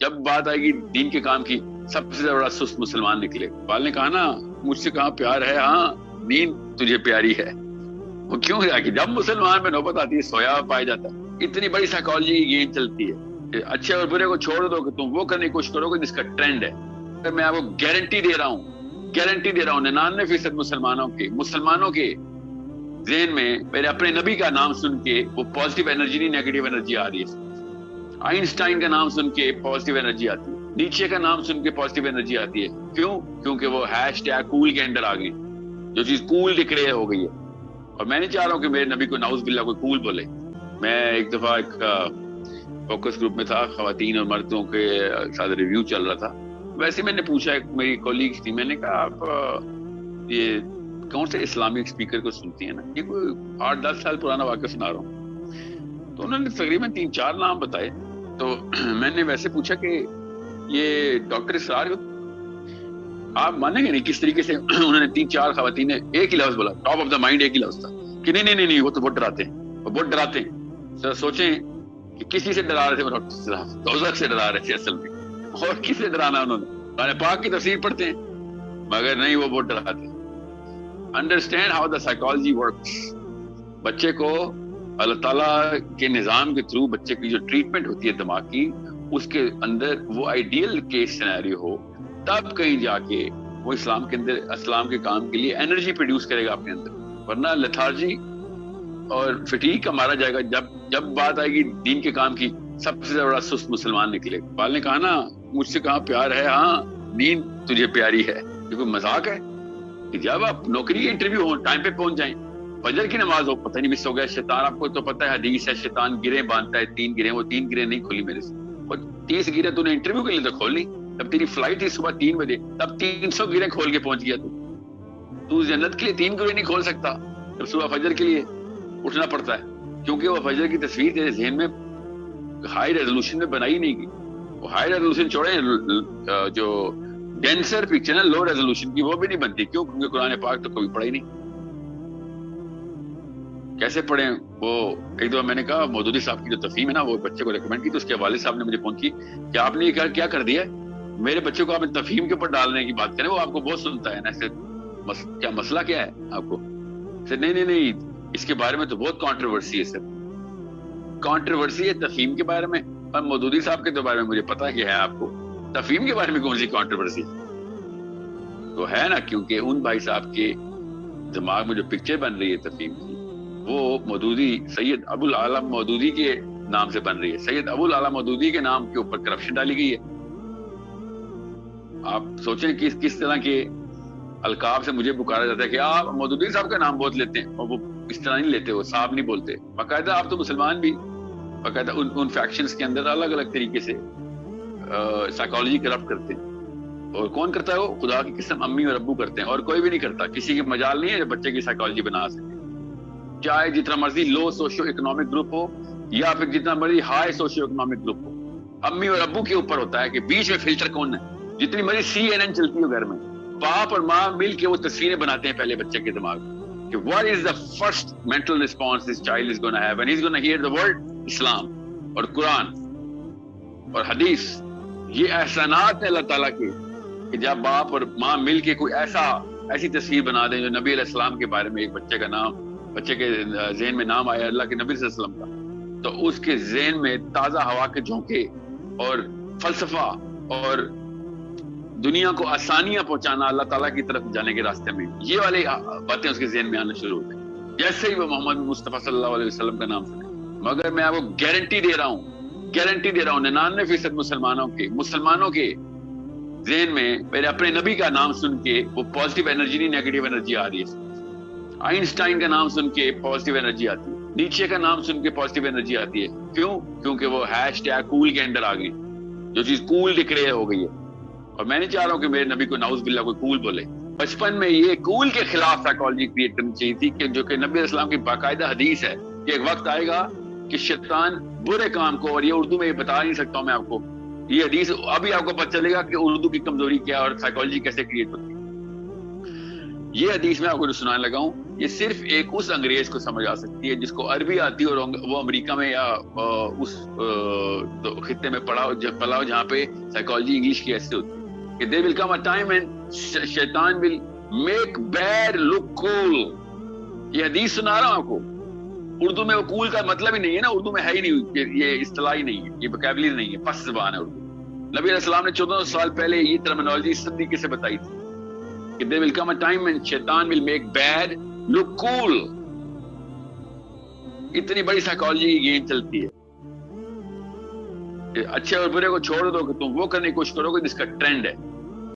جب بات آئے گی دین کے کام کی سب سے بڑا سست مسلمان نکلے. اقبال نے کہا نا مجھ سے کہاں پیار ہے, ہاں دین تجھے پیاری ہے. وہ کیوں ہے کہ جب مسلمان میں نوبت آتی ہے سویا پایا جاتا ہے. اتنی بڑی سائیکالوجی کی گیم چلتی ہے کہ اچھے اور برے کو چھوڑ دو کہ تم وہ کرنے کی کوشش کرو گے جس کا ٹرینڈ ہے. میں آپ کو گارنٹی دے رہا ہوں 99% مسلمانوں کے ذہن میں میرے اپنے نبی کا نام سن کے وہ پازیٹیو انرجی نہیں نیگیٹو انرجی آ رہی ہے. آئنسٹائن کا نام سن کے پازیٹیو انرجی آتی ہے, نیچے کا نام سن کے پازیٹیو انرجی آتی ہے. کیوں؟ کیونکہ وہ #کول کے اندر آ گئی. جو چیز کول ڈکلیئر ہو گئی ہے. اور میں نہیں چاہ رہا ہوں کہ میرے نبی کو نعوذ باللہ کوئی کول بولے. میں ایک دفعہ ایک فوکس گروپ میں تھا, خواتین اور مردوں کے ساتھ ریویو چل رہا تھا. ویسے میں نے پوچھا, ایک میری کولیگز تھی, میں نے کہا آپ یہ کون سے اسلامک اسپیکر کو سنتی ہیں نا, یہ کوئی 8-10 سال پرانا واقعہ سنا رہا ہوں. تو انہوں نے تقریباً 3-4 نام بتائے. تو میں نے ویسے پوچھا کہ یہ ڈاکٹر اسرار آپ مانیں گے نہیں کس طریقے سے انہوں نے 3-4 خواتین نے ایک ہی لفظ بولا, ٹاپ آف دا مائنڈ ایک ہی لفظ تھا کہ نہیں وہ تو بہت ڈراتے ہیں, وہ بہت ڈراتے ہیں. سر سوچیں کہ کسی سے ڈرا رہے تھے, دوزخ سے ڈرا رہے تھے اصل میں, اور کس سے ڈرانا انہوں نے. قرآن پاک کی تفسیر پڑھتے ہیں مگر نہیں, وہ بہت ڈراتے ہیں. Understand how the psychology works. بچے کو اللہ تعالیٰ کے نظام کے تھرو بچے کی جو ٹریٹمنٹ ہوتی ہے دماغ کی, اس کے اندر وہ آئیڈیل کیس سینیریو ہو, تب کہیں جا کے وہ اسلام کے اندر اسلام کے کام کے لیے انرجی پروڈیوس کرے گا اپنے اندر. ورنہ لیتھارجی اور فٹیگ کا مارا جائے گا. جب بات آئے گی دین کے کام کی سب سے بڑا سست مسلمان نکلے. اقبال نے کہا نا مجھ سے کہاں پیار ہے, ہاں دین تجھے پیاری ہے. یہ کوئی مذاق ہے کہ جب آپ نوکری کے انٹرویو ہو ٹائم پہ پہنچ جائیں, فجر کی نماز ہو پتہ نہیں مس ہو گیا, شیطان آپ کو تو پتہ ہے حدیث ہے شیطان گریں باندھتا ہے 3 گریں, وہ 3 گریں نہیں کھولی میرے سے. اور 30 گریں تو نے انٹرویو کے لیے تو کھول لی. جب تیری فلائٹ تھی صبح 3 بجے تب 300 گریں کھول کے پہنچ گیا. تو جنت کے لیے 3 گریں نہیں کھول سکتا جب صبح فجر کے لیے اٹھنا پڑتا ہے, کیونکہ وہ فجر کی تصویر تیرے ذہن میں ہائی ریزولوشن میں بنائی نہیں گئی. وہ ہائی ریزولوشن چھوڑے, جو ڈینسر پکچر ہے لو ریزولوشن کی, وہ بھی نہیں بنتی. کیوں؟ کیونکہ قرآن پاک تو کبھی پڑھا ہی نہیں. کیسے پڑھیں؟ وہ ایک دفعہ میں نے کہا مودودی صاحب کی جو تفہیم ہے نا, وہ بچے کو ریکمینڈ کی, تو اس کے والد صاحب نے مجھے فون کی کہ آپ نے یہ کیا کر دیا ہے, میرے بچے کو آپ تفہیم کے اوپر ڈالنے کی بات کریں, وہ آپ کو بہت سنتا ہے نا. کیا مسئلہ کیا ہے آپ کو؟ نہیں, اس کے بارے میں تو بہت کانٹروورسی ہے سر. کانٹروورسی ہے تفہیم کے بارے میں, اور مودودی صاحب کے بارے میں مجھے پتا کہ ہے آپ کو. تفہیم کے بارے میں کون سی کانٹروورسی تو ہے نا, کیونکہ ان بھائی صاحب کے دماغ میں جو پکچر بن رہی ہے تفہیم کی, وہ مودودی سید ابو العالی مودودی کے نام سے بن رہی ہے. سید ابو العالی مودودی کے نام کے اوپر کرپشن ڈالی گئی ہے. آپ سوچیں کس طرح کے القاب سے مجھے پکارا جاتا ہے کہ آپ مودودی صاحب کا نام بہت لیتے ہیں, اور وہ اس طرح نہیں لیتے, وہ صاحب نہیں بولتے. باقاعدہ آپ تو مسلمان بھی باقاعدہ ان فیکشنز کے اندر الگ الگ طریقے سے سائیکالوجی کرپٹ کرتے ہیں. اور کون کرتا ہے؟ وہ خدا کی قسم امی اور ابو کرتے ہیں, اور کوئی بھی نہیں کرتا. کسی کے مجال نہیں ہے جو بچے کی سائیکالوجی بنا سکے, چاہے جتنا مرضی لو سوشو اکنامک گروپ ہو یا پھر جتنا مرضی ہائی سوشو اکنامک گروپ ہو. امی اور ابو کے اوپر ہوتا ہے کہ بیچ میں فلٹر کون ہے. جتنی مرضی CNN چلتی ہو گھر میں, باپ اور ماں مل کے وہ تصویریں بناتے ہیں پہلے بچے کے دماغ میں کہ what is the first mental response this child is going to have when he's going to hear the word اسلام اور قرآن اور حدیث. یہ احسانات ہیں اللہ تعالیٰ کے کہ جب باپ اور ماں مل کے کوئی ایسی تصویر بنا دیں جو نبی علیہ السلام کے بارے میں, ایک بچے کے ذہن میں نام آیا اللہ کے نبی صلی اللہ علیہ وسلم کا, تو اس کے ذہن میں تازہ ہوا کے جھونکے اور فلسفہ اور دنیا کو آسانیاں پہنچانا اللہ تعالیٰ کی طرف جانے کے راستے میں, یہ والی باتیں اس کے ذہن میں آنا شروع ہوتی ہیں جیسے ہی وہ محمد مصطفیٰ صلی اللہ علیہ وسلم کا نام سنے. مگر میں آپ کو گارنٹی دے رہا ہوں 99% مسلمانوں کے ذہن میں میرے اپنے نبی کا نام سن کے وہ پازیٹیو انرجی نہیں نیگیٹو انرجی آ رہی ہے. آئنسٹائن کا نام سن کے پازیٹیو انرجی آتی ہے, نیچے کا نام سن کے پازیٹیو انرجی آتی ہے. کیوں؟ کیونکہ وہ #کول کے اندر آ گئی. جو چیز کول ڈکلیئر ہو گئی ہے. اور میں نہیں چاہ رہا ہوں کہ میرے نبی کو نعوذ باللہ کوئی کول بولے. بچپن میں یہ کول کے خلاف سائیکالوجی کریٹ کرنی چاہیے تھی, کہ جو کہ نبی علیہ السلام کی باقاعدہ حدیث ہے کہ ایک وقت آئے گا کہ شیطان برے کام کو, اور یہ اردو میں بتا نہیں سکتا ہوں میں آپ کو, یہ حدیث ابھی آپ کو پتہ چلے گا کہ اردو کی کمزوری کیا اور سائیکالوجی کیسے کریٹ ہوتی ہے. یہ حدیث میں آپ کو سنانے لگا ہوں یہ صرف ایک اس انگریز کو سمجھ آ سکتی ہے جس کو عربی آتی ہے اور وہ امریکہ میں یا اس خطے میں پڑھا ہو جہاں پہ سائیکالوجی انگلش کی ایسے ہوتی ہے کہ there will come a time when شیطان will make bad look cool. یہ حدیث سنا رہا ہوں آپ کو. اردو میں وہ کول کا مطلب ہی نہیں ہے نا, اردو میں ہے ہی نہیں, یہ اصطلاح ہی نہیں ہے, یہ وکیبلری نہیں ہے, پس زبان ہے اردو. نبی علیہ السلام نے 1400 سال پہلے یہ ٹرمینالوجی اس طریقے سے بتائی تھی کہ there will come a time when شیطان will make bad look cool. اتنی بڑی سائیکالوجی کی گیم چلتی ہے. اچھے اور برے کو چھوڑ دو کہ تم وہ کرنے کی کوشش کرو گے جس کا ٹرینڈ ہے.